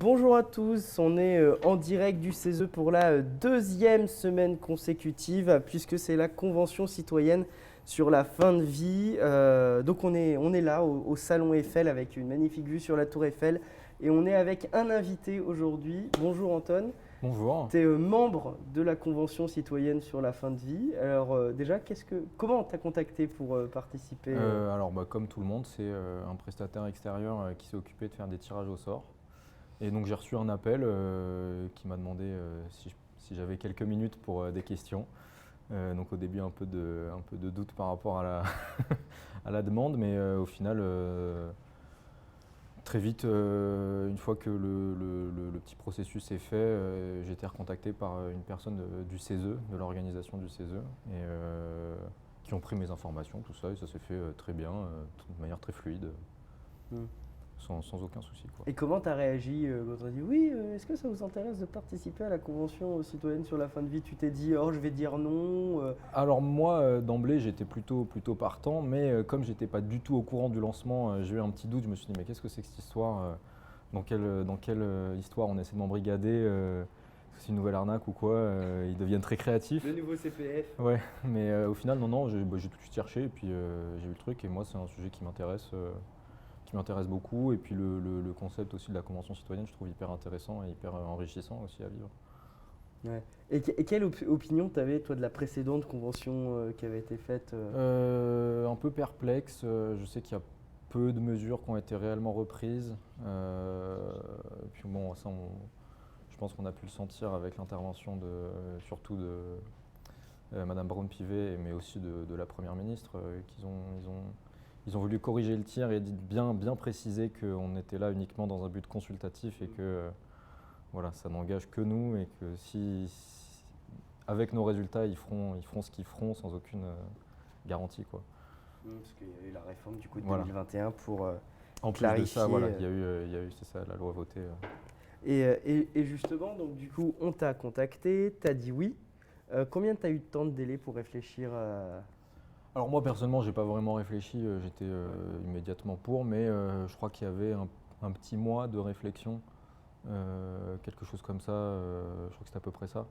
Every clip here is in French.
Bonjour à tous, on est en direct du CESE pour la deuxième semaine consécutive puisque c'est la Convention citoyenne sur la fin de vie. Donc on est là au Salon Eiffel avec une magnifique vue sur la Tour Eiffel et on est avec un invité aujourd'hui. Bonjour Anton, Bonjour. tu es membre de la Convention citoyenne sur la fin de vie. Alors déjà, comment t'as contacté pour participer Comme tout le monde, c'est un prestataire extérieur qui s'est occupé de faire des tirages au sort. Et donc j'ai reçu un appel qui m'a demandé si j'avais quelques minutes pour des questions. Donc au début un peu de doute par rapport à la, à la demande, mais au final très vite, une fois que le petit processus est fait, j'ai été recontacté par une personne du CESE, de l'organisation du CESE, et qui ont pris mes informations, tout ça, et ça s'est fait très bien, de manière très fluide, Hmm. sans aucun souci, quoi. Et comment tu as réagi quand on a dit oui, est-ce que ça vous intéresse de participer à la Convention citoyenne sur la fin de vie? Tu t'es dit oh je vais dire non Alors moi, d'emblée, j'étais plutôt partant, mais comme j'étais pas du tout au courant du lancement, j'ai eu un petit doute, je me suis dit mais qu'est-ce que c'est que cette histoire dans quelle histoire on essaie de m'embrigader est-ce que c'est une nouvelle arnaque ou quoi ils deviennent très créatifs. Le nouveau CPF. Ouais, mais au final, non, j'ai tout de suite cherché et puis j'ai vu le truc et moi, c'est un sujet qui m'intéresse beaucoup. Et puis le concept aussi de la Convention citoyenne, je trouve hyper intéressant et hyper enrichissant aussi à vivre. Ouais. Et quelle opinion tu avais toi de la précédente convention qui avait été faite Un peu perplexe, je sais qu'il y a peu de mesures qui ont été réellement reprises. Et puis bon, ça, je pense qu'on a pu le sentir avec l'intervention surtout de Madame Braun-Pivet, mais aussi de la Première ministre, ils ont voulu corriger le tir et bien préciser qu'on était là uniquement dans un but consultatif et que voilà, ça n'engage que nous et que avec nos résultats, ils feront ce qu'ils feront sans aucune garantie, quoi. Parce qu'il y a eu la réforme du coup de Voilà. 2021 pour En plus clarifier. de ça, voilà, il y a eu c'est ça, la loi votée. Et justement, donc du coup, on t'a contacté, t'as dit oui. Combien t'as eu de temps de délai pour réfléchir Alors moi personnellement, j'ai pas vraiment réfléchi, j'étais immédiatement pour, mais je crois qu'il y avait un petit mois de réflexion, quelque chose comme ça. Je crois que c'était à peu près ça.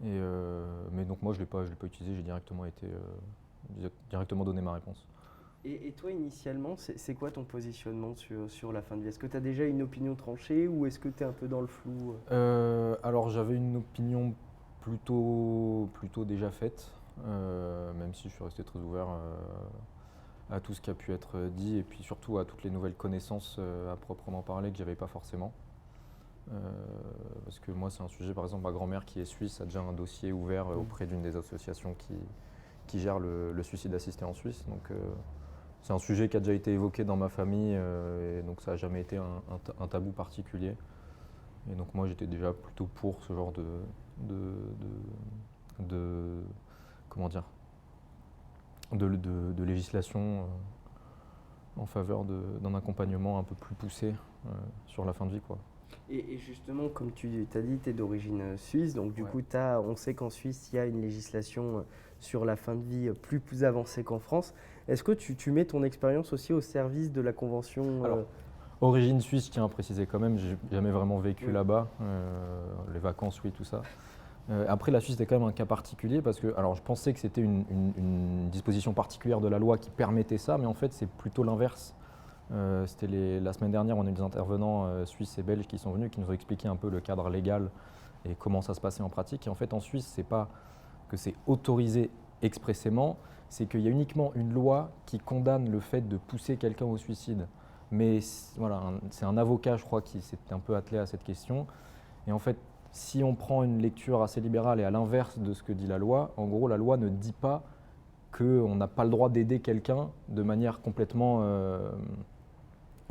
Mais donc moi je l'ai pas utilisé, j'ai directement donné ma réponse. Et toi, initialement, c'est quoi ton positionnement sur la fin de vie? Est-ce que tu as déjà une opinion tranchée ou est-ce que tu es un peu dans le flou Alors j'avais une opinion plutôt déjà faite, même si je suis resté très ouvert à tout ce qui a pu être dit et puis surtout à toutes les nouvelles connaissances à proprement parler que j'avais pas forcément. Parce que moi c'est un sujet, par exemple ma grand-mère qui est suisse a déjà un dossier ouvert auprès d'une des associations qui gère le suicide assisté en Suisse. Donc c'est un sujet qui a déjà été évoqué dans ma famille et donc ça n'a jamais été un tabou particulier. Et donc moi j'étais déjà plutôt pour ce genre de comment dire de législation en faveur d'un accompagnement un peu plus poussé sur la fin de vie, quoi. Et justement, comme tu as dit, tu es d'origine suisse, donc du Ouais. coup, on sait qu'en Suisse, il y a une législation sur la fin de vie plus avancée qu'en France. Est-ce que tu mets ton expérience aussi au service de la Convention Alors, origine suisse, je tiens à préciser quand même, j'ai jamais vraiment vécu Oui. là-bas, les vacances, oui, tout ça. Après, la Suisse était quand même un cas particulier parce que, alors, je pensais que c'était une disposition particulière de la loi qui permettait ça, mais en fait, c'est plutôt l'inverse. La semaine dernière, on a eu des intervenants suisses et belges qui sont venus, qui nous ont expliqué un peu le cadre légal et comment ça se passait en pratique. Et en fait, en Suisse, c'est pas que c'est autorisé expressément, c'est qu'il y a uniquement une loi qui condamne le fait de pousser quelqu'un au suicide. Mais voilà, c'est un avocat, je crois, qui s'est un peu attelé à cette question. Et en fait, si on prend une lecture assez libérale et à l'inverse de ce que dit la loi, en gros, la loi ne dit pas qu'on n'a pas le droit d'aider quelqu'un de manière complètement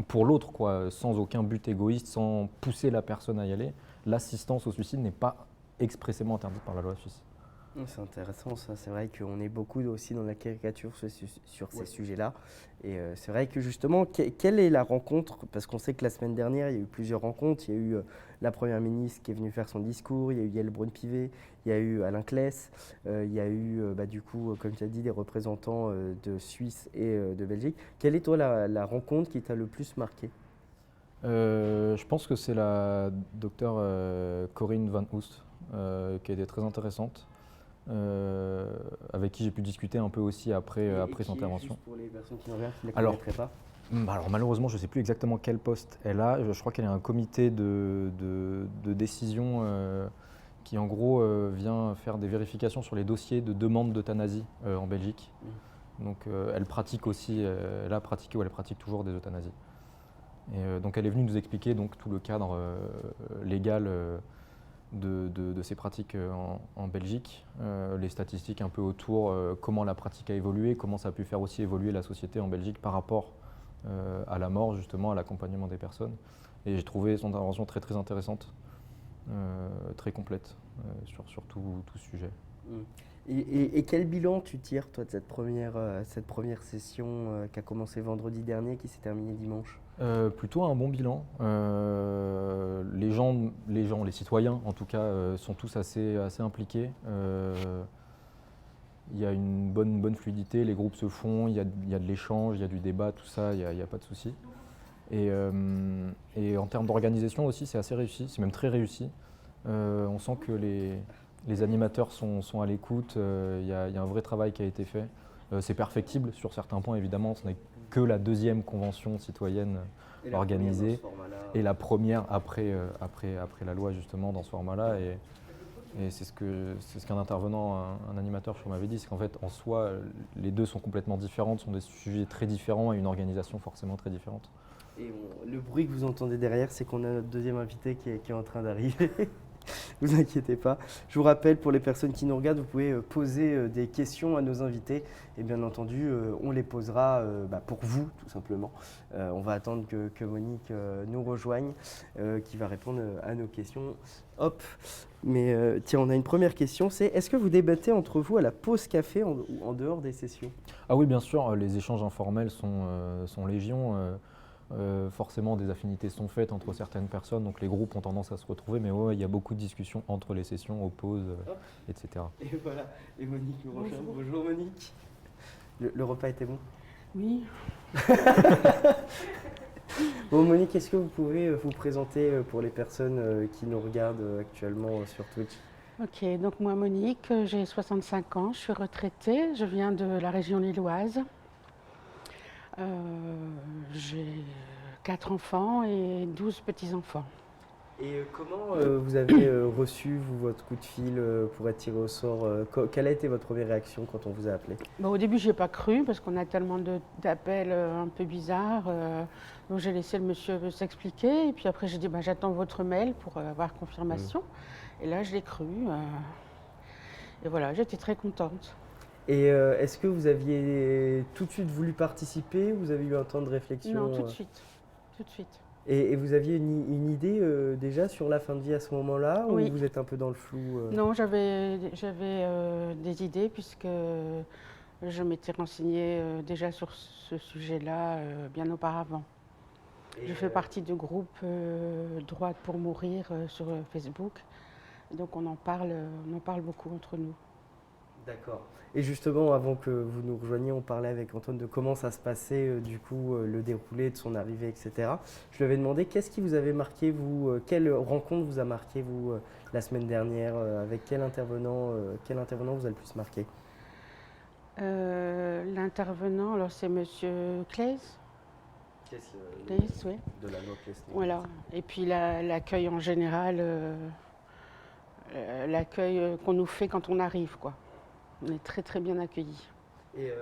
pour l'autre, quoi, sans aucun but égoïste, sans pousser la personne à y aller. L'assistance au suicide n'est pas expressément interdite par la loi suisse. C'est intéressant ça, c'est vrai qu'on est beaucoup aussi dans la caricature sur ces sujets-là. Et c'est vrai que justement, quelle est la rencontre? Parce qu'on sait que la semaine dernière, il y a eu plusieurs rencontres. Il y a eu la Première ministre qui est venue faire son discours, il y a eu Yael Braun-Pivet, il y a eu Alain Claes, il y a eu du coup, comme tu as dit, des représentants de Suisse et de Belgique. Quelle est toi la rencontre qui t'a le plus marqué? Je pense que c'est la docteure Corinne Van Oest qui a été très intéressante, avec qui j'ai pu discuter un peu aussi après son intervention. Juste pour les personnes qui ne la Alors, connaîtraient pas. Alors malheureusement, je ne sais plus exactement quel poste elle a. Je crois qu'elle est un comité de décision qui en gros vient faire des vérifications sur les dossiers de demande d'euthanasie en Belgique. Donc elle pratique aussi, elle a pratiqué ou elle pratique toujours des euthanasies. Et donc elle est venue nous expliquer donc, tout le cadre légal de ces pratiques en Belgique, les statistiques un peu autour, comment la pratique a évolué, comment ça a pu faire aussi évoluer la société en Belgique par rapport à la mort, justement, à l'accompagnement des personnes. Et j'ai trouvé son intervention très très intéressante, très complète sur tout sujet. Et quel bilan tu tires, toi, de cette première session qui a commencé vendredi dernier, qui s'est terminée dimanche? Plutôt un bon bilan. Les citoyens en tout cas, sont tous assez impliqués. Il y a une bonne fluidité, les groupes se font, il y a de l'échange, il y a du débat, tout ça, il n'y a pas de souci. Et en termes d'organisation aussi, c'est assez réussi, c'est même très réussi. On sent que les animateurs sont à l'écoute, il y a un vrai travail qui a été fait. C'est perfectible sur certains points, évidemment, ce n'est que la deuxième convention citoyenne organisée et la première après la loi, justement, dans ce format-là. Et c'est ce qu'un intervenant, un animateur, je m'avais dit, c'est qu'en fait, en soi, les deux sont complètement différentes, sont des sujets très différents et une organisation forcément très différente. Et le bruit que vous entendez derrière, c'est qu'on a notre deuxième invité qui est en train d'arriver. Vous inquiétez pas. Je vous rappelle, pour les personnes qui nous regardent, vous pouvez poser des questions à nos invités. Et bien entendu, on les posera pour vous, tout simplement. On va attendre que Monique nous rejoigne, qui va répondre à nos questions. Hop. Mais tiens, on a une première question, c'est est-ce que vous débattez entre vous à la pause café ou en dehors des sessions? Ah oui, bien sûr, les échanges informels sont légion. Forcément, des affinités sont faites entre certaines personnes, donc les groupes ont tendance à se retrouver, mais ouais, il y a beaucoup de discussions entre les sessions, aux pauses, etc. Et voilà, et Monique nous rejoint. Bonjour Monique. Le repas était bon? Oui. Bon Monique, est-ce que vous pouvez vous présenter pour les personnes qui nous regardent actuellement sur Twitch? Ok, donc moi Monique, j'ai 65 ans, je suis retraitée, je viens de la région lilloise. J'ai 4 enfants et 12 petits-enfants. Et comment vous avez reçu votre coup de fil pour être tiré au sort? Quelle a été votre première réaction quand on vous a appelé? Bon, au début, je n'ai pas cru parce qu'on a tellement d'appels un peu bizarres. Donc j'ai laissé le monsieur s'expliquer et puis après j'ai dit j'attends votre mail pour avoir confirmation. Et là, je l'ai cru. Et voilà, j'étais très contente. Et est-ce que vous aviez tout de suite voulu participer? Vous avez eu un temps de réflexion? Non, tout de suite. Tout de suite. Et vous aviez une idée déjà sur la fin de vie à ce moment-là? Oui. Ou vous êtes un peu dans le flou? Non, j'avais des idées puisque je m'étais renseignée déjà sur ce sujet-là bien auparavant. Je fais partie du groupe Droite pour mourir sur Facebook. Donc on en parle beaucoup entre nous. D'accord. Et justement, avant que vous nous rejoigniez, on parlait avec Antoine de comment ça se passait, du coup, le déroulé de son arrivée, etc. Je lui avais demandé qu'est-ce qui vous avait marqué, vous, quelle rencontre vous a marqué, vous, la semaine dernière, avec quel intervenant vous a le plus marqué? L'intervenant, alors c'est Monsieur Claes. Claes, oui. De la loi Claes. Voilà. Et puis l'accueil en général, l'accueil qu'on nous fait quand on arrive, quoi. On est très très bien accueillis. Et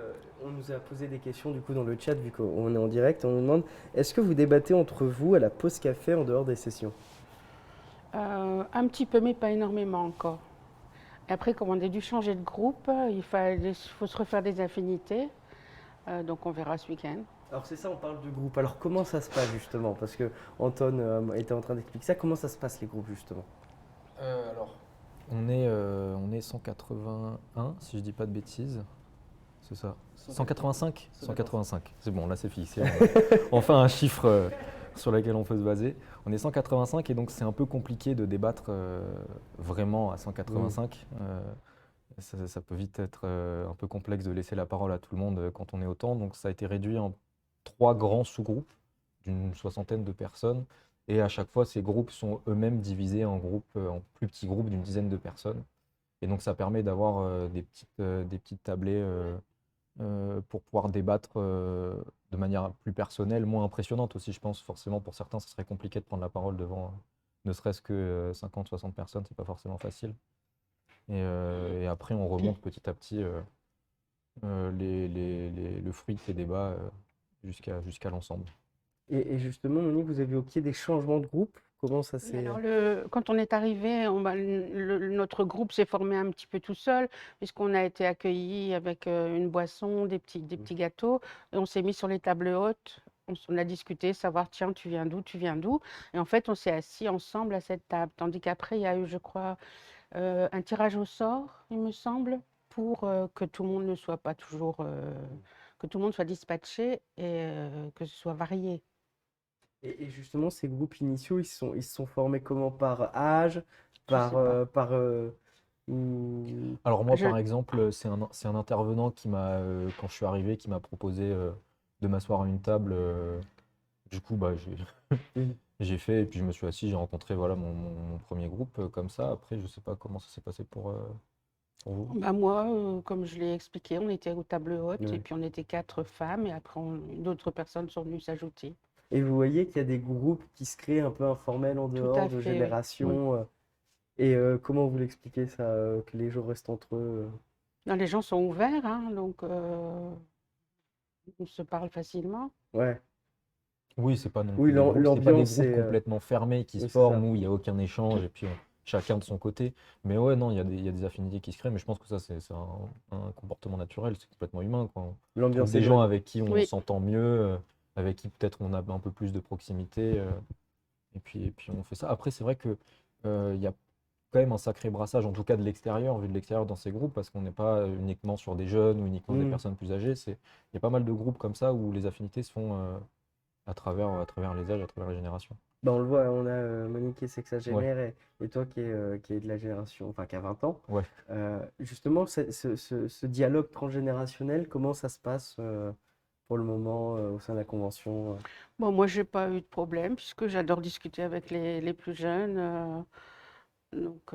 on nous a posé des questions du coup dans le chat, vu qu'on est en direct. On nous demande, est-ce que vous débattez entre vous à la pause café en dehors des sessions? Un petit peu, mais pas énormément encore. Et après, comme on a dû changer de groupe, il faut se refaire des affinités. Donc on verra ce week-end. Alors c'est ça, on parle de groupe. Alors comment ça se passe justement? Parce que Anton était en train d'expliquer ça. Comment ça se passe les groupes justement? Alors, on est 181, si je dis pas de bêtises. C'est ça. 185 185. C'est bon, là c'est fixé. Enfin un chiffre sur lequel on peut se baser. On est 185 et donc c'est un peu compliqué de débattre vraiment à 185. Ça peut vite être un peu complexe de laisser la parole à tout le monde quand on est autant. Donc ça a été réduit en 3 grands sous-groupes d'une 60aine de personnes. Et à chaque fois, ces groupes sont eux-mêmes divisés en plus petits groupes d'une dizaine de personnes. Et donc, ça permet d'avoir des petites tablées pour pouvoir débattre de manière plus personnelle, moins impressionnante aussi, je pense. Forcément, pour certains, ce serait compliqué de prendre la parole devant ne serait-ce que 50, 60 personnes, c'est pas forcément facile. Et après, on remonte petit à petit le fruit de ces débats jusqu'à l'ensemble. Et justement, Monique, vous avez évoqué des changements de groupe. Comment ça Oui, s'est... alors quand on est arrivé, notre groupe s'est formé un petit peu tout seul, puisqu'on a été accueillis avec une boisson, des petits gâteaux, et on s'est mis sur les tables hautes. On a discuté, savoir, tiens, tu viens d'où, tu viens d'où. Et en fait, on s'est assis ensemble à cette table. Tandis qu'après, il y a eu, je crois, un tirage au sort, il me semble, pour que tout le monde ne soit pas toujours, que tout le monde soit dispatché et que ce soit varié. Et justement, ces groupes initiaux, ils se sont formés comment? Par âge? Je sais pas. Ou... Alors moi, Je, par exemple, c'est un intervenant quand je suis arrivé, qui m'a proposé de m'asseoir à une table. Du coup, bah, Mhm. j'ai fait, et puis je me suis assis, j'ai rencontré voilà, mon premier groupe comme ça. Après, je sais pas comment ça s'est passé pour vous. Bah moi, comme je l'ai expliqué, on était aux tables hautes et Ouais. puis on était 4 femmes et après d'autres personnes sont venues s'ajouter. Et vous voyez qu'il y a des groupes qui se créent un peu informels en Tout dehors à de fait, oui. Oui. génération. Et comment vous l'expliquez ça, que les gens restent entre eux? Non, les gens sont ouverts, hein, donc on se parle facilement. Ouais. Oui, c'est pas non Oui, plus des groupes, c'est pas des l'ambiance, groupes c'est... complètement fermés qui se oui, c'est forment ça. où il n'y a aucun échange et puis chacun de son côté. Mais ouais, non, il y a des affinités qui se créent, mais je pense que ça, c'est un comportement naturel, c'est complètement humain, quoi. On trouve L'ambiance est des gens bonne. avec qui on Oui. s'entend mieux, avec qui peut-être on a un peu plus de proximité, et puis on fait ça. Après, c'est vrai que il y a quand même un sacré brassage, en tout cas de l'extérieur, vu de l'extérieur dans ces groupes, parce qu'on n'est pas uniquement sur des jeunes ou uniquement des Hmm. personnes plus âgées. Il y a pas mal de groupes comme ça où les affinités se font à travers les âges, à travers les générations. Bah, on le voit, on a Monique qui est Ouais, sexagénaire et toi qui est de la génération, enfin qui a 20 ans. ouais. Justement, ce dialogue transgénérationnel, comment ça se passe pour le moment au sein de la convention? Bon, moi, j'ai pas eu de problème puisque j'adore discuter avec les plus jeunes. Donc,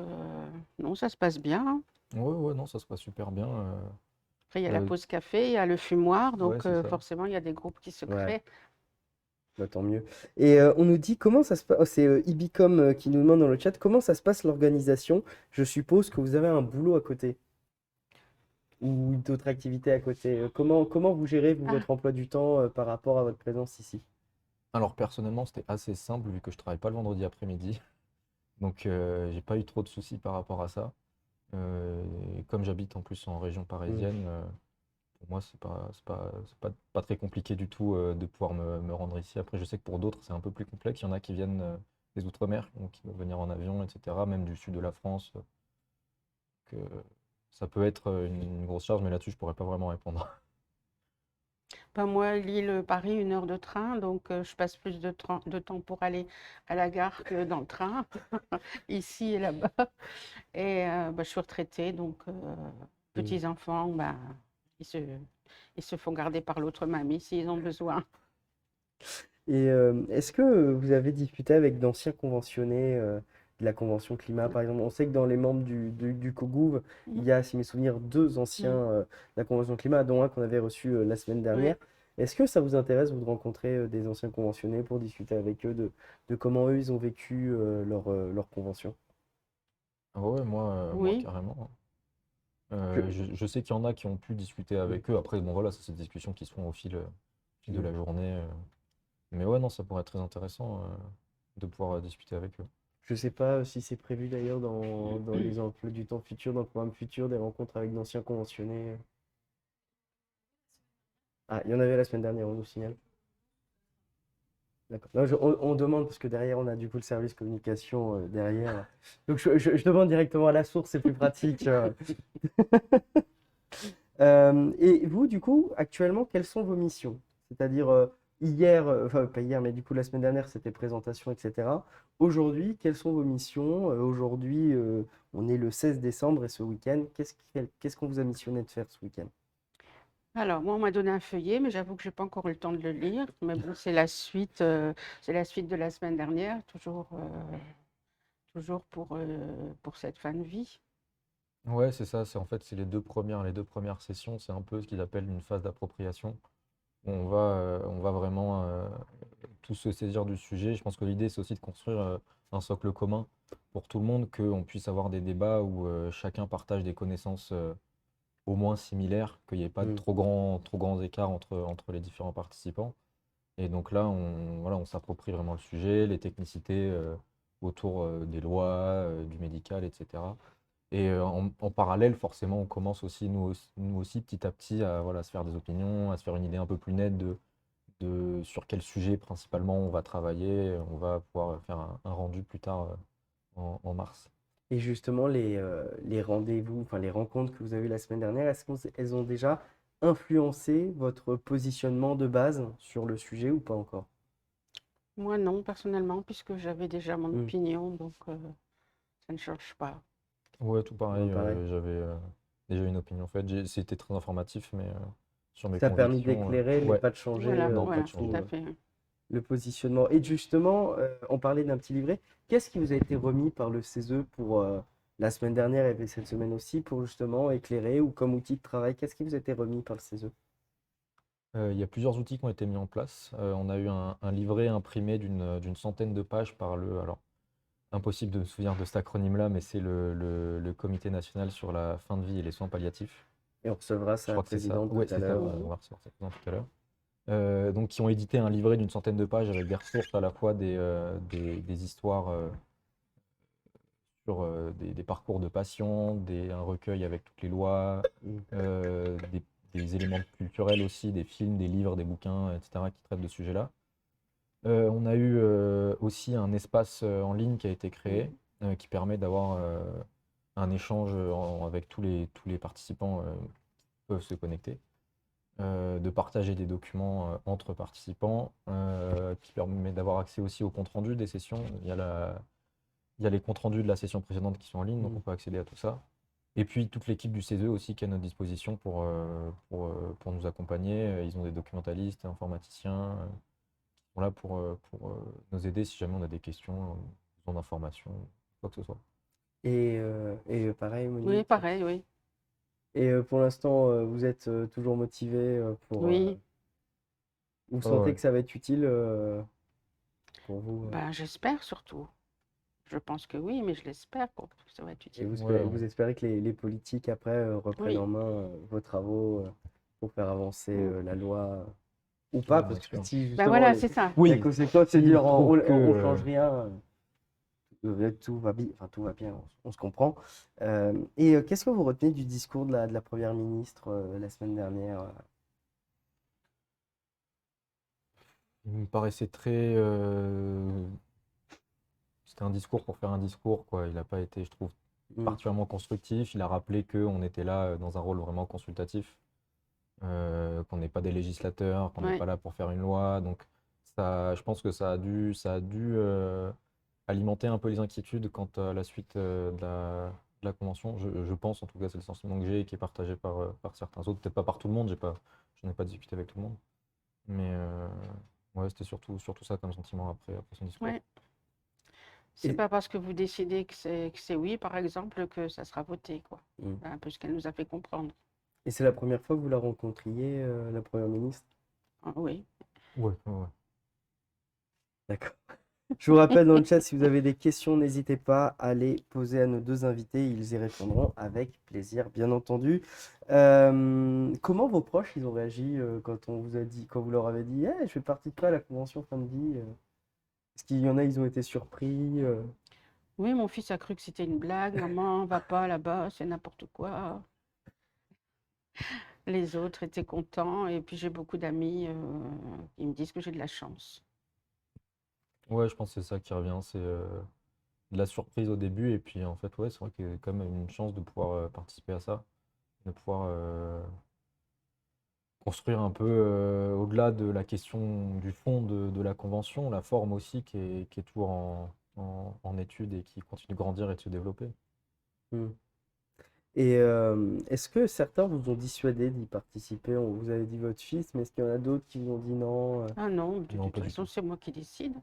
non, ça se passe bien, hein. Ouais, ouais, non, ça se passe super bien. Après, il y a la Euh, pause café, il y a le fumoir, ouais, donc c'est ça. forcément, il y a des groupes qui se Ouais, créent. bah, tant mieux. Et on nous dit comment ça se passe, c'est Ibicom qui nous demande dans le chat, comment ça se passe l'organisation? Je suppose que vous avez un boulot à côté ou d'autres activités à côté. Comment vous gérez, vous, Ah, votre emploi du temps par rapport à votre présence ici? Alors personnellement, c'était assez simple vu que je travaille pas le vendredi après-midi. Donc j'ai pas eu trop de soucis par rapport à ça. Et comme j'habite en plus en région Hmm. parisienne, pour moi, pas très compliqué du tout de pouvoir me rendre ici. Après, je sais que pour d'autres, c'est un peu plus complexe. Il y en a qui viennent des Outre-mer, donc qui peuvent venir en avion, etc., même du sud de la France. Que ça peut être une grosse charge, mais là-dessus, je pourrais pas vraiment répondre. ben moi, Lille-Paris, 1 heure de train, donc je passe plus de temps pour aller à la gare que dans le train, ici et là-bas. Et ben, je suis retraitée, donc Hmm. petits-enfants, ben, ils se, ils se font garder par l'autre mamie s'ils ont besoin. Et est-ce que vous avez discuté avec d'anciens conventionnés de la Convention climat, par exemple? On sait que dans les membres du COGOUV, il Mhm. y a, si mes souvenirs, deux anciens Mhm. de la Convention climat, dont un qu'on avait reçu la semaine Oui. dernière. Est-ce que ça vous intéresse, vous, de rencontrer des anciens conventionnés pour discuter avec eux de comment eux, ils ont vécu leur convention? Ah ouais, moi Oui. carrément. Je- Je sais qu'il y en a qui ont pu discuter Mm, avec eux. Après, bon voilà, ça c'est des discussions qui se font au fil de mm. la journée. Mais ouais, non, ça pourrait être très intéressant de pouvoir discuter avec eux. Je sais pas si c'est prévu d'ailleurs dans les emplois du temps futur, dans le programme futur, des rencontres avec d'anciens conventionnés. Ah, il y en avait la semaine dernière, on nous signale. D'accord. Non, on demande parce que derrière, on a du coup le service communication derrière. Donc, je demande directement à la source, c'est plus pratique. Et vous, du coup, actuellement, quelles sont vos missions? C'est-à-dire, hier, enfin, pas hier, mais du coup, la semaine dernière, c'était présentation, etc. Aujourd'hui, quelles sont vos missions? Aujourd'hui, on est le 16 décembre et ce week-end, qu'est-ce qu'on vous a missionné de faire ce week-end? Alors, moi, on m'a donné un feuillet, mais j'avoue que j'ai pas encore eu le temps de le lire. Mais bon, c'est la suite de la semaine dernière, toujours pour cette fin de vie. Ouais, c'est ça. C'est en fait c'est les deux premières sessions. C'est un peu ce qu'ils appellent une phase d'appropriation. On va vraiment tous se saisir du sujet. Je pense que l'idée, c'est aussi de construire un socle commun pour tout le monde, qu'on puisse avoir des débats où chacun partage des connaissances au moins similaires, qu'il n'y ait pas de Mm. trop grands écarts entre les différents participants. Et donc là, voilà, on s'approprie vraiment le sujet, les technicités autour des lois, du médical, etc. Et en parallèle, forcément, on commence aussi, nous aussi, petit à petit, à voilà, se faire des opinions, à se faire une idée un peu plus nette de sur quel sujet principalement on va travailler. On va pouvoir faire un rendu plus tard en mars. Et justement, les rendez-vous, enfin les rencontres que vous avez eu la semaine dernière, est-ce qu'elles ont déjà influencé votre positionnement de base sur le sujet ou pas encore? Moi, non, personnellement, puisque j'avais déjà mon Mm. opinion, donc ça ne change pas. Ouais, tout Ouais, pareil, pareil. j'avais déjà une opinion faite. C'était très informatif, mais sur mes Ça a permis convictions, d'éclairer, mais ouais, pas de changer Voilà, non, pas du de voilà, tout tout changement. à fait. le positionnement. Et justement, on parlait d'un petit livret. Qu'est-ce qui vous a été remis par le CESE pour la semaine dernière et cette semaine aussi pour justement éclairer ou comme outil de travail? Qu'est-ce qui vous a été remis par le CESE? Il y a plusieurs outils qui ont été mis en place. On a eu un livret imprimé d'une centaine de pages par alors, impossible de me souvenir de cet acronyme-là, mais c'est le Comité national sur la fin de vie et les soins palliatifs. Et on recevra Je sa crois que c'est ça. présidente tout Ouais, à c'est ça, l'heure. on va recevoir ça tout à l'heure. Donc, qui ont édité un livret d'une centaine de pages avec des ressources à la fois des histoires sur des parcours de patients, un recueil avec toutes les lois, Mm. des éléments culturels aussi, des films, des livres, des bouquins, etc., qui traitent de ce sujet-là. On a eu aussi un espace en ligne qui a été créé, qui permet d'avoir un échange avec tous les participants qui peuvent se connecter, de partager des documents entre participants, qui permet d'avoir accès aussi aux comptes rendus des sessions. Il y a les comptes rendus de la session précédente qui sont en ligne, donc Mm. on peut accéder à tout ça. Et puis toute l'équipe du CESE aussi qui est à notre disposition pour nous accompagner. Ils ont des documentalistes, informaticiens qui sont là pour nous aider si jamais on a des questions, besoin d'informations, quoi que ce soit. Et pareil, Oui, Monique. pareil, oui. Et pour l'instant, vous êtes toujours motivé pour. Oui, Vous Ouais, sentez ouais. que ça va être utile pour vous ben, j'espère surtout. Je pense que oui, mais je l'espère que ça va être et utile. Ouais, vous espérez que les politiques après reprennent Oui, en main vos travaux pour faire avancer mm. la loi ou pas, ouais, parce bien que sûr. si Ben justement voilà, c'est ça. la Oui, conséquence c'est de s'ils dire trouvent que on change rien, tout va bien, enfin tout va bien, on se comprend. Et qu'est-ce que vous retenez du discours de la Première ministre la semaine dernière? il me paraissait très. C'était un discours pour faire un discours, quoi. Il n'a pas été, je trouve, Mm. particulièrement constructif. Il a rappelé qu'on était là dans un rôle vraiment consultatif, qu'on n'est pas des législateurs, qu'on n'est Ouais. pas là pour faire une loi. Donc, ça, je pense que ça a dû alimenter un peu les inquiétudes quant à la suite de la convention. Je pense, en tout cas, c'est le sentiment que j'ai et qui est partagé par certains autres. Peut-être pas par tout le monde, je n'ai pas discuté avec tout le monde. Mais ouais, c'était surtout ça comme sentiment après son discours. Ouais. C'est Et, pas parce que vous décidez que c'est oui, par exemple, que ça sera voté, quoi. mm. Un peu ce qu'elle nous a fait comprendre. Et c'est la première fois que vous la rencontriez, la Première ministre? Ah, oui. Ouais, ouais, ouais. D'accord. Je vous rappelle dans le chat, si vous avez des questions, n'hésitez pas à les poser à nos deux invités. Ils y répondront avec plaisir, bien entendu. Comment vos proches ils ont réagi quand on vous a dit, quand vous leur avez dit, je fais partie de quoi à la convention fin de vie est-ce qu'il y en a, ils ont été surpris Oui, mon fils a cru que c'était une blague. Maman, va pas là-bas, c'est n'importe quoi. Les autres étaient contents. Et puis j'ai beaucoup d'amis qui me disent que j'ai de la chance. Ouais, je pense que c'est ça qui revient, c'est de la surprise au début, et puis en fait, ouais, c'est vrai qu'il y a quand même une chance de pouvoir participer à ça, de pouvoir construire un peu au-delà de la question du fond de la convention, la forme aussi qui est toujours en étude et qui continue de grandir et de se développer. Hmm. Et est-ce que certains vous ont dissuadé d'y participer? Vous avez dit votre fils, mais est-ce qu'il y en a d'autres qui vous ont dit non? Ah non, de Non, toute pas du façon, tout. c'est moi qui décide.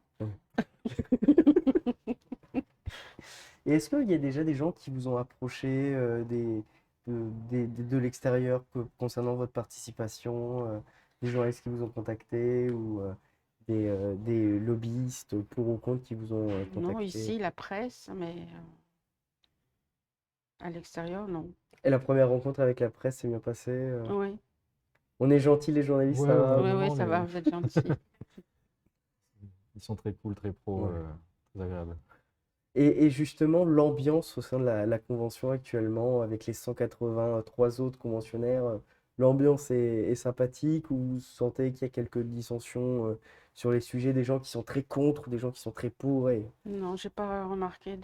Et est-ce qu'il y a déjà des gens qui vous ont approché de l'extérieur concernant votre participation? Des journalistes qui vous ont contacté ou des lobbyistes pour ou contre qui vous ont Non, contacté? ici, la presse, mais à l'extérieur, non. Et la première rencontre avec la presse s'est bien passée? Oui, On est gentils les journalistes, Ouais, ça ouais, va? oui, non, oui, non, ça va, mais vous êtes gentil. ils sont très cool, très pro, Ouais. très agréables. Et justement, l'ambiance au sein de la convention actuellement, avec les 183 autres conventionnaires, l'ambiance est sympathique ou vous sentez qu'il y a quelques dissensions sur les sujets, des gens qui sont très contre, des gens qui sont très pour Non, j'ai pas remarqué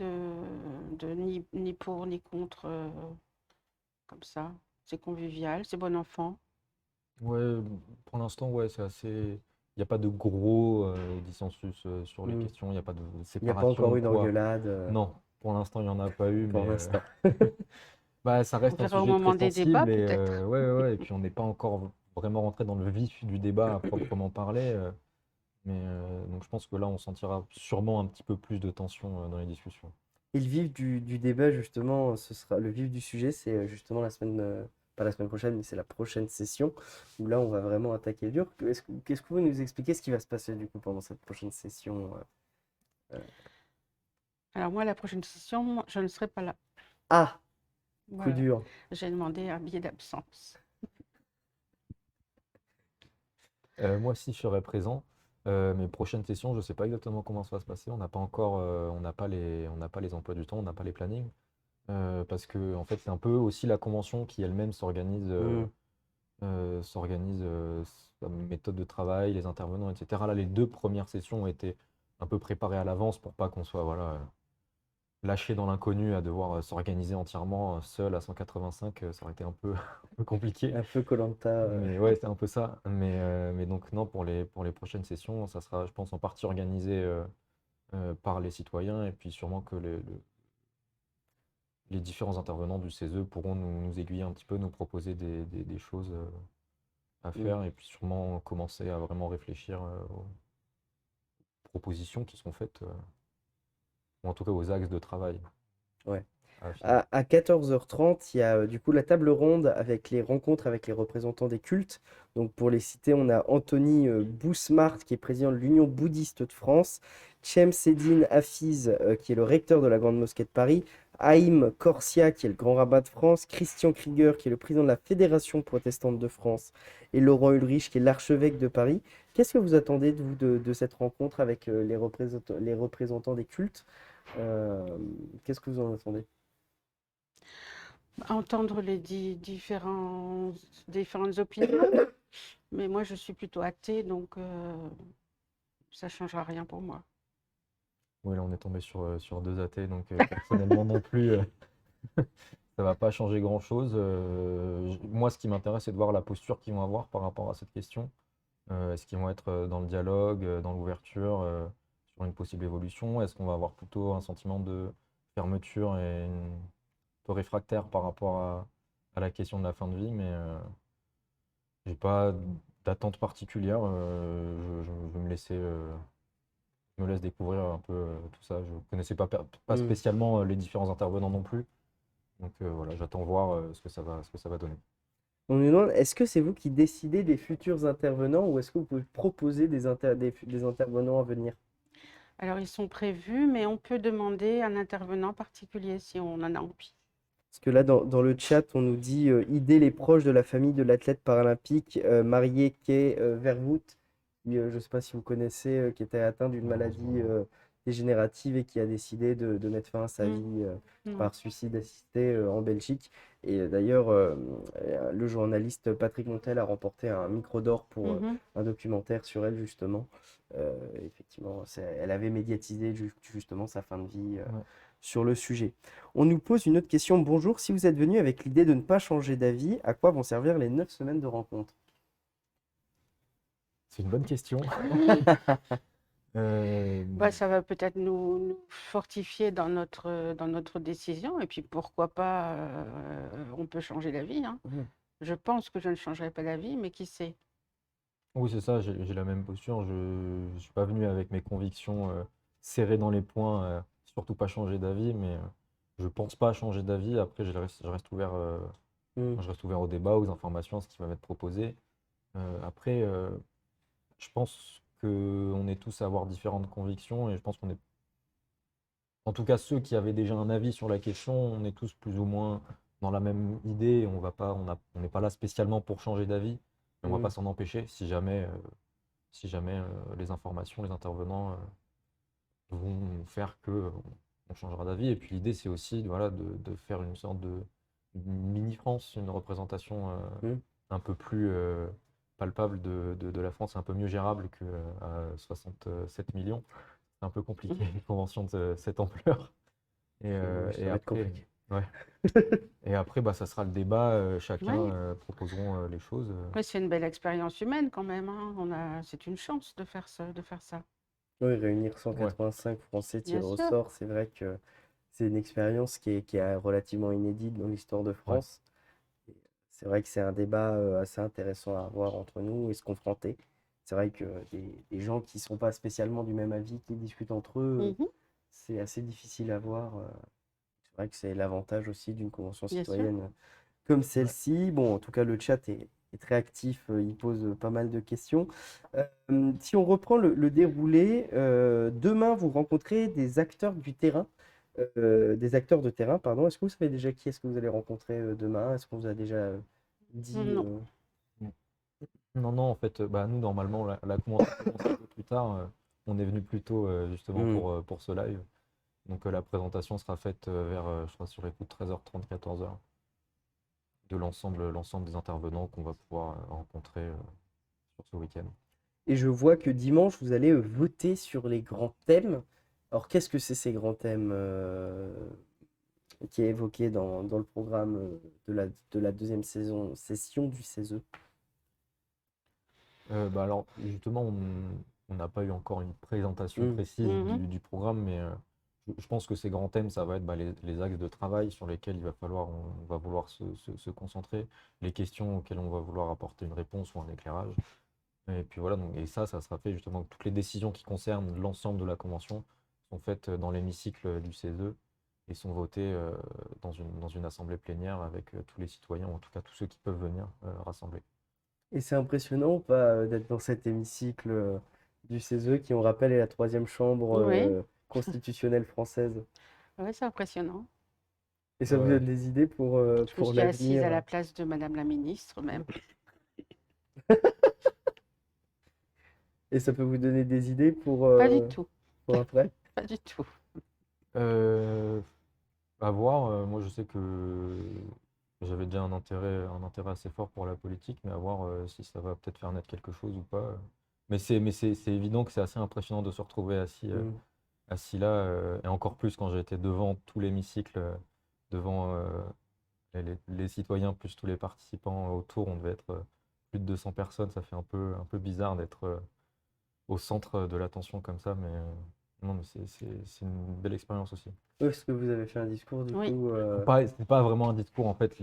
ni pour ni contre comme ça. C'est convivial, c'est bon enfant. Ouais, pour l'instant, ouais, c'est assez. Il n'y a pas de gros dissensus sur les Hmm. questions, il n'y a pas de Il n'y a pas encore séparation ou eu quoi. d'engueulade Non, pour l'instant, il n'y en a pas eu, pour mais l'instant. bah, ça On reste un verra au sujet très moment des débats, sensible et peut-être. ouais, ouais, ouais, et puis on n'est pas encore vraiment rentré dans le vif du débat à proprement parler, mais donc je pense que là, on sentira sûrement un petit peu plus de tension dans les discussions. Et le vif du débat, justement, ce sera le vif du sujet, c'est justement la semaine, pas la semaine prochaine, mais c'est la prochaine session, où là, on va vraiment attaquer le dur. Qu'est-ce que vous nous expliquez ce qui va se passer du coup pendant cette prochaine session? Alors moi, la prochaine session, je ne serai pas là. Ah, coup Voilà. dur. J'ai demandé un billet d'absence. Moi, si je serai présent, mes prochaines sessions, je ne sais pas exactement comment ça va se passer. On n'a pas encore, on n'a pas les emplois du temps, on n'a pas les plannings. Parce que en fait, c'est un peu aussi la convention qui elle-même Hmm. s'organise sa méthode de travail, les intervenants, etc. Là, les deux premières sessions ont été un peu préparées à l'avance pour pas qu'on soit voilà, lâché dans l'inconnu à devoir s'organiser entièrement seul à 185. Ça aurait été un peu, un peu compliqué. Un peu koh Mais ouais, c'est un peu ça. Mais donc non, pour les prochaines sessions, ça sera, je pense, en partie organisé par les citoyens et puis sûrement que les différents intervenants du CESE pourront nous aiguiller un petit peu, nous proposer des choses à faire et puis sûrement commencer à vraiment réfléchir aux propositions qui sont faites, ou en tout cas aux axes de travail Ouais. à affiner. À 14h30, il y a du coup la table ronde avec les rencontres avec les représentants des cultes. Donc pour les citer, on a Anthony Bousmart, qui est président de l'Union bouddhiste de France, Chem Seddine Hafiz, qui est le recteur de la Grande Mosquée de Paris, Haïm Corsia, qui est le grand rabbin de France, Christian Krieger, qui est le président de la Fédération protestante de France, et Laurent Ulrich, qui est l'archevêque de Paris. Qu'est-ce que vous attendez de cette rencontre avec les représentants des cultes? Qu'est-ce que vous en attendez? Entendre les différentes opinions. Mais moi, je suis plutôt athée, donc ça ne changera rien pour moi. Oui, là on est tombé sur deux athées, donc personnellement non plus, ça va pas changer grand-chose. Moi, ce qui m'intéresse, c'est de voir la posture qu'ils vont avoir par rapport à cette question. Est-ce qu'ils vont être dans le dialogue, dans l'ouverture, sur une possible évolution? Est-ce qu'on va avoir plutôt un sentiment de fermeture et un peu réfractaire par rapport à la question de la fin de vie? Mais j'ai pas d'attente particulière. Je vais me laisser, je me laisse découvrir un peu tout ça. Je connaissais pas Hmm. spécialement les différents intervenants non plus. Donc voilà, j'attends voir ce que ça va donner. On nous demande, est-ce que c'est vous qui décidez des futurs intervenants ou est-ce que vous pouvez proposer des intervenants à venir? Alors, ils sont prévus, mais on peut demander un intervenant particulier si on en a envie. Parce que là, dans le chat, on nous dit idée les proches de la famille de l'athlète paralympique marié Kay Verwoerd, qui, je ne sais pas si vous connaissez, qui était atteint d'une maladie dégénérative et qui a décidé de mettre fin à sa Mm. vie Non. par suicide assisté en Belgique. Et d'ailleurs, le journaliste Patrick Montel a remporté un micro d'or pour Mhm. un documentaire sur elle, justement. Effectivement, elle avait médiatisé justement sa fin de vie Ouais. sur le sujet. On nous pose une autre question. Bonjour, si vous êtes venu avec l'idée de ne pas changer d'avis, à quoi vont servir les 9 semaines de rencontre? C'est une bonne question. Bah, ça va peut-être nous fortifier dans notre décision et puis pourquoi pas, on peut changer d'avis, hein. Mhm. Je pense que je ne changerai pas d'avis, mais qui sait? Oui, c'est ça, j'ai la même posture. Je ne suis pas venu avec mes convictions serrées dans les poings, surtout pas changer d'avis, mais je pense pas changer d'avis. Après, je reste ouvert, Mhm. je reste ouvert au débat, aux informations, à ce qui va m'être proposé. Après, je pense qu'on est tous à avoir différentes convictions et je pense qu'on est, en tout cas ceux qui avaient déjà un avis sur la question, on est tous plus ou moins dans la même idée. On n'est pas là spécialement pour changer d'avis, mais on va pas Mhm. s'en empêcher si jamais les informations, les intervenants vont faire que on changera d'avis. Et puis l'idée, c'est aussi voilà, de faire une sorte de mini-France, une représentation Mhm. un peu plus palpable de la France, un peu mieux gérable qu'à 67 millions. C'est un peu compliqué, une convention de cette ampleur. Oui, Et ça va être après, compliqué. ouais. Et après bah, ça sera le débat, chacun Oui, proposeront les choses. ouais, c'est une belle expérience humaine quand même, hein. C'est une chance de faire ça. Oui, réunir Ouais, 185 Français Bien tirés au sûr, sort, c'est vrai que c'est une expérience qui est relativement inédite dans l'histoire de ouais, France. C'est vrai que c'est un débat assez intéressant à avoir entre nous et se confronter. C'est vrai que des gens qui ne sont pas spécialement du même avis, qui discutent entre eux, mhm, c'est assez difficile à voir. C'est vrai que c'est l'avantage aussi d'une convention bien sûr. citoyenne comme ouais. celle-ci. Bon, en tout cas, le chat est très actif, il pose pas mal de questions. Si on reprend le déroulé, demain, vous rencontrez des acteurs du terrain, des acteurs de terrain, pardon. Est-ce que vous savez déjà qui est-ce que vous allez rencontrer demain? Est-ce qu'on vous a déjà dit Non. Non, non, en fait, bah, nous, normalement, la convention commence un peu plus tard. On est venu plus tôt, justement, hmm. pour ce live. Donc, la présentation sera faite vers, je crois, sur les coups de 13h30, 14h, de l'ensemble des intervenants qu'on va pouvoir rencontrer sur ce week-end. Et je vois que dimanche, vous allez voter sur les grands thèmes. Alors, qu'est-ce que c'est ces grands thèmes qui est évoqué dans le programme de la deuxième session du CESE? Bah, alors, justement, on n'a pas eu encore une présentation Hmm. précise Mhm. du programme, mais je pense que ces grands thèmes, ça va être bah, les axes de travail sur lesquels on va vouloir se concentrer, les questions auxquelles on va vouloir apporter une réponse ou un éclairage. Et puis voilà, donc, et ça sera fait justement. Toutes les décisions qui concernent l'ensemble de la convention sont faites dans l'hémicycle du CESE et sont votées dans une assemblée plénière avec tous les citoyens, ou en tout cas tous ceux qui peuvent venir rassembler. Et c'est impressionnant ou pas d'être dans cet hémicycle du CESE qui, on rappelle, est la troisième chambre Oui, constitutionnelle française. ouais, c'est impressionnant. Et ça vous Ouais. donne des idées Je me pour suis assise l'avenir. à la place de Madame la ministre même. Et ça peut vous donner des idées Pas du tout, pour après. pas du tout. Euh, à voir, moi je sais que j'avais déjà un intérêt assez fort pour la politique, mais à voir si ça va peut-être faire naître quelque chose ou pas. C'est évident que c'est assez impressionnant de se retrouver Mm. assis là, et encore plus quand j'ai été devant tout l'hémicycle, devant les citoyens plus tous les participants autour, on devait être plus de 200 personnes, ça fait un peu bizarre d'être au centre de l'attention comme ça, mais non, mais c'est une belle expérience aussi. Est-ce que vous avez fait un discours du Oui, coup C'est pas vraiment un discours en fait,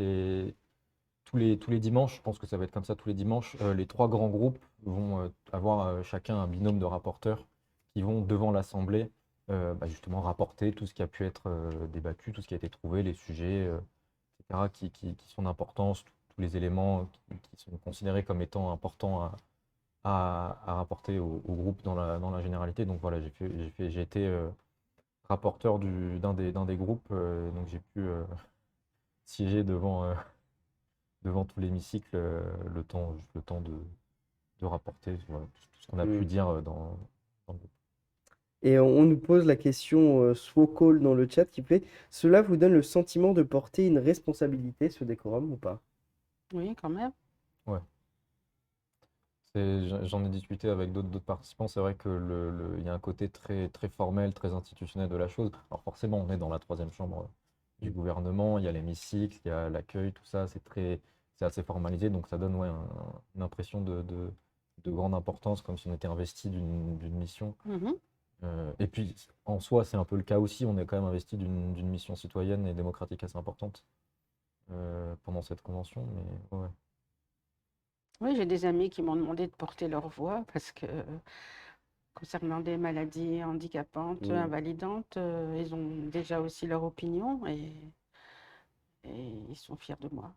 tous les dimanches, je pense que ça va être comme ça tous les dimanches, les trois grands groupes vont avoir chacun un binôme de rapporteurs qui vont devant l'Assemblée bah, justement rapporter tout ce qui a pu être débattu, tout ce qui a été trouvé, les sujets, etc., qui sont d'importance, tous les éléments qui sont considérés comme étant importants à rapporter au groupe dans la généralité. Donc voilà, j'ai été rapporteur d'un des groupes, donc j'ai pu siéger devant tout l'hémicycle juste le temps de rapporter voilà, tout ce qu'on a pu mm. dire dans le... Et on nous pose la question Swocall dans le chat qui fait cela vous donne le sentiment de porter une responsabilité, ce décorum ou pas? oui, quand même. Ouais. J'en ai discuté avec d'autres participants. C'est vrai que il y a un côté très formel, très institutionnel de la chose. Alors forcément, on est dans la troisième chambre du gouvernement, il y a l'hémicycle, il y a l'accueil, tout ça, c'est assez formalisé, donc ça donne ouais, une impression de grande importance, comme si on était investi d'une mission. Mhm. Et puis, en soi, c'est un peu le cas aussi. On est quand même investi d'une mission citoyenne et démocratique assez importante pendant cette convention. Mais ouais. Oui, j'ai des amis qui m'ont demandé de porter leur voix parce que concernant des maladies handicapantes, Mm. invalidantes, ils ont déjà aussi leur opinion et ils sont fiers de moi.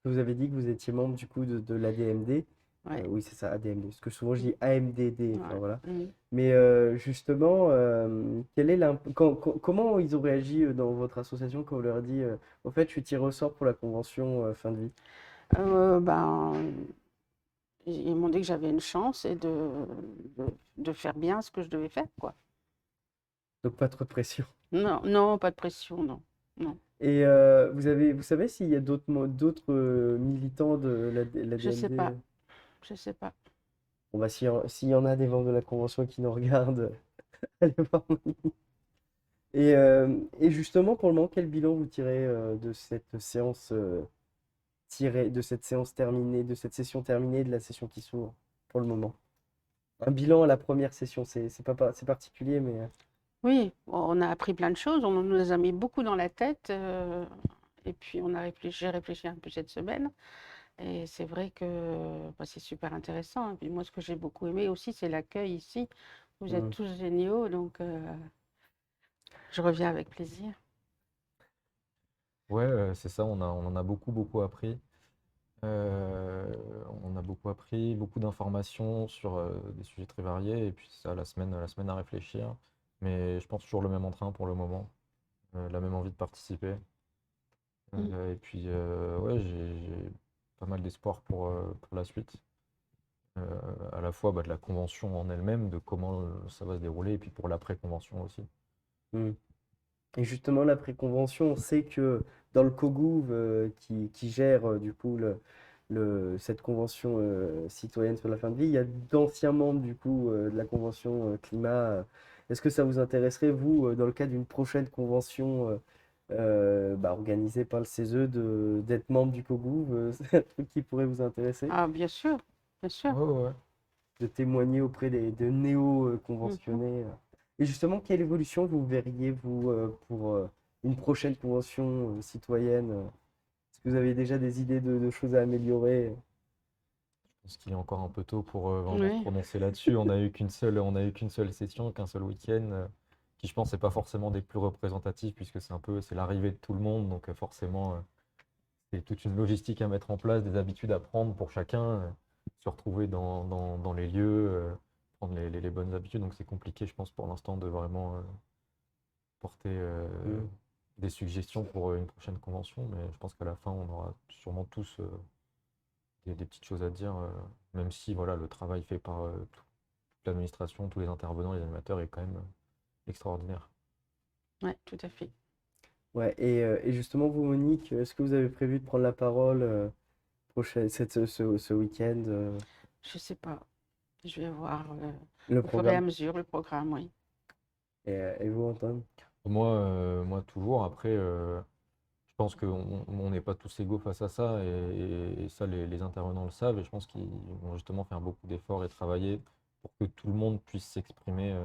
Parce que vous avez dit que vous étiez membre du coup de l'ADMD. Ouais, Oui, c'est ça, ADMD. Parce que souvent je dis AMDD. Enfin ouais. voilà. Mhm. Mais justement, comment ils ont réagi dans votre association quand vous leur dit au fait, je suis tiré au sort pour la convention fin de vie? Ben, ils m'ont dit que j'avais une chance et de faire bien ce que je devais faire, quoi. Donc pas trop de pression. Non, non, pas de pression, non. Non, Et vous savez s'il y a d'autres militants de je sais pas, l'ADMD? je sais pas. Bon, bah, s'il y en a des membres de la convention qui nous regardent, allez voir. Et justement, pour le moment, quel bilan vous tirez de cette séance de cette séance terminée, de cette session terminée, de la session qui s'ouvre pour le moment? Un bilan à la première session, c'est particulier, mais Oui, on a appris plein de choses, on nous a mis beaucoup dans la tête, et puis j'ai réfléchi un peu cette semaine, et c'est vrai que bah, c'est super intéressant. Et puis moi, ce que j'ai beaucoup aimé aussi, c'est l'accueil ici. Vous êtes hmm. tous géniaux, donc je reviens avec plaisir. Ouais, c'est ça, on en a beaucoup, beaucoup appris. Euh, on a beaucoup appris, beaucoup d'informations sur des sujets très variés, et puis ça, la semaine à réfléchir. Mais je pense toujours le même entrain pour le moment, la même envie de participer. Mm. Et puis, ouais, j'ai pas mal d'espoir pour la suite. À la fois bah, de la convention en elle-même, de comment ça va se dérouler, et puis pour l'après-convention aussi. Hmm. Et justement, l'après-convention, on sait que dans le COGOUV qui gère du coup cette convention citoyenne sur la fin de vie, il y a d'anciens membres du coup de la convention climat. Est-ce que ça vous intéresserait, vous, dans le cadre d'une prochaine convention organisée par le CESE, d'être membre du COGOUV? C'est un truc qui pourrait vous intéresser? Ah, bien sûr, bien sûr. Ouais, ouais, ouais. De témoigner auprès de Mhm. néo-conventionnés. Et justement, quelle évolution vous verriez, vous, pour une prochaine convention citoyenne? Est-ce que vous avez déjà des idées de choses à améliorer? Je pense qu'il est encore un peu tôt pour vraiment se Oui. prononcer là-dessus. On a eu qu'une seule session, qu'un seul week-end, qui je pense n'est pas forcément des plus représentatifs puisque c'est l'arrivée de tout le monde, donc forcément c'est toute une logistique à mettre en place, des habitudes à prendre pour chacun, se retrouver dans les lieux, prendre les bonnes habitudes. Donc c'est compliqué, je pense, pour l'instant de vraiment porter Mm. des suggestions pour une prochaine convention, mais je pense qu'à la fin on aura sûrement tous des petites choses à dire, même si voilà, le travail fait par toute l'administration, tous les intervenants, les animateurs est quand même extraordinaire. Ouais, tout à fait. Ouais, et justement, vous, Monique, est-ce que vous avez prévu de prendre la parole ce week-end, Je sais pas. Je vais voir le au fur et à programme? mesure le programme, oui. Et vous, Antoine? Moi toujours, après, je pense qu'on n'est pas tous égaux face à ça, et ça, les intervenants le savent, et je pense qu'ils vont justement faire beaucoup d'efforts et travailler pour que tout le monde puisse s'exprimer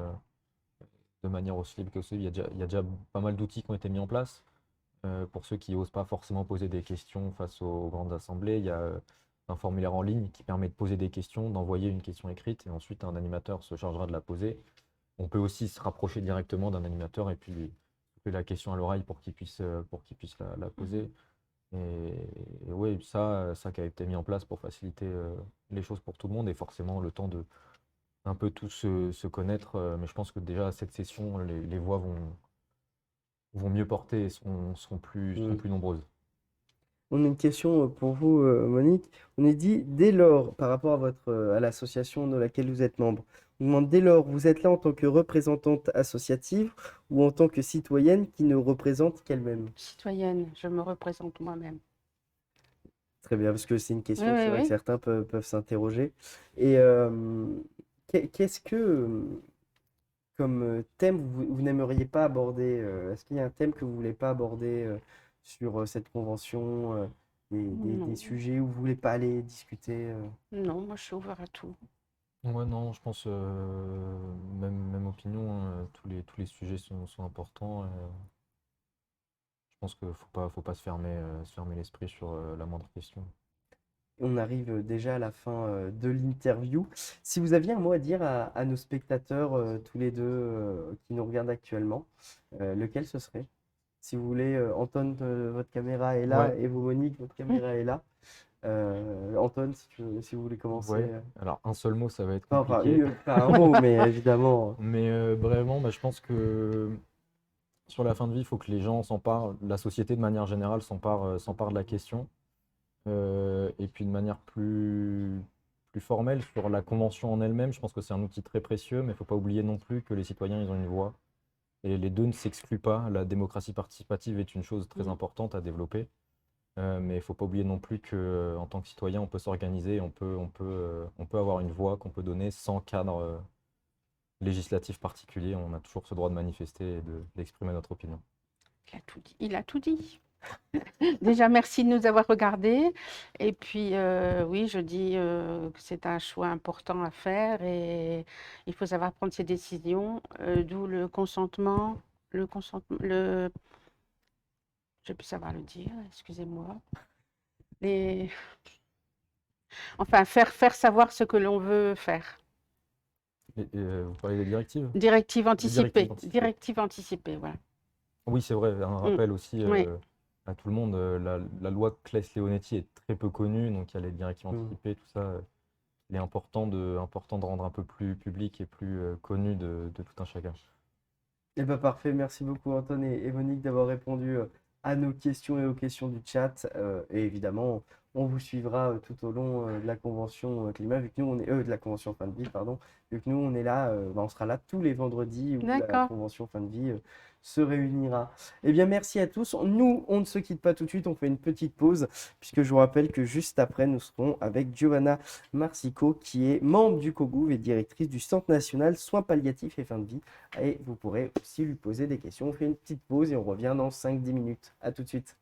de manière aussi libre que possible. Il y a déjà pas mal d'outils qui ont été mis en place. Pour ceux qui n'osent pas forcément poser des questions face aux grandes assemblées, il y a un formulaire en ligne qui permet de poser des questions, d'envoyer une question écrite, et ensuite un animateur se chargera de la poser. On peut aussi se rapprocher directement d'un animateur et puis lui poser la question à l'oreille pour qu'il puisse la Mhm. poser. Et oui, ça qui a été mis en place pour faciliter les choses pour tout le monde, et forcément le temps de un peu tous se connaître. Mais je pense que déjà à cette session, les voix vont mieux porter et seront Mm. plus nombreuses. On a une question pour vous, Monique. On est dit, dès lors, par rapport à à l'association de laquelle vous êtes membre, on demande dès lors, vous êtes là en tant que représentante associative ou en tant que citoyenne qui ne représente qu'elle-même? Citoyenne, je me représente moi-même. Très bien, parce que c'est une Oui, question que oui, c'est vrai que oui. certains peuvent s'interroger. Et qu'est-ce que, comme thème, vous n'aimeriez pas aborder? Est-ce qu'il y a un thème que vous voulez pas aborder sur cette convention? Non. des sujets où vous voulez pas aller discuter Non, moi je suis ouvert à tout. Ouais, non, je pense, même opinion, hein, tous les sujets sont importants. Je pense qu'il faut pas se fermer l'esprit sur la moindre question. On arrive déjà à la fin de l'interview. Si vous aviez un mot à dire à nos spectateurs, tous les deux, qui nous regardent actuellement, lequel ce serait? Si vous voulez, Anton, votre caméra est là, Ouais, et vous, Monique, votre caméra est là. Anton, si vous voulez commencer. ouais. Alors, un seul mot, ça va être Enfin, compliqué. pas un mot, mais évidemment. Mais vraiment, bah, je pense que sur la fin de vie, il faut que les gens s'emparent, la société de manière générale s'empare de la question. Et puis de manière plus formelle, sur la convention en elle-même, je pense que c'est un outil très précieux, mais il ne faut pas oublier non plus que les citoyens, ils ont une voix. Et les deux ne s'excluent pas. La démocratie participative est une chose très importante à développer. Mais il ne faut pas oublier non plus qu'en tant que citoyen, on peut s'organiser, on peut avoir une voix qu'on peut donner sans cadre législatif particulier. On a toujours ce droit de manifester et d'exprimer notre opinion. Il a tout dit. Il a tout dit. Déjà, merci de nous avoir regardés. Et puis, oui, je dis que c'est un choix important à faire et il faut savoir prendre ses décisions, d'où le consentement, je vais plus savoir le dire, excusez-moi. Les... Enfin, faire savoir ce que l'on veut faire. Vous parlez des directives? Directive anticipée. directives anticipées. Directive anticipée, voilà. Oui, c'est vrai, un rappel aussi Oui. à tout le monde, la loi Claes-Leonetti est très peu connue, donc il y a les directives Mm. anticipées, tout ça. Il est important de rendre un peu plus public et plus connu de tout un chacun. Eh ben parfait, merci beaucoup Anton et Monique d'avoir répondu à nos questions et aux questions du chat. Et évidemment, on vous suivra tout au long de la convention climat, vu que nous on est de la convention fin de vie, pardon, vu que nous on est là, on sera là tous les vendredis où la D'accord. convention fin de vie se réunira. Eh bien merci à tous. Nous, on ne se quitte pas tout de suite, on fait une petite pause, puisque je vous rappelle que juste après, nous serons avec Giovanna Marsico, qui est membre du COGOUV et directrice du Centre national soins palliatifs et fin de vie. Et vous pourrez aussi lui poser des questions. On fait une petite pause et on revient dans 5-10 minutes. À tout de suite.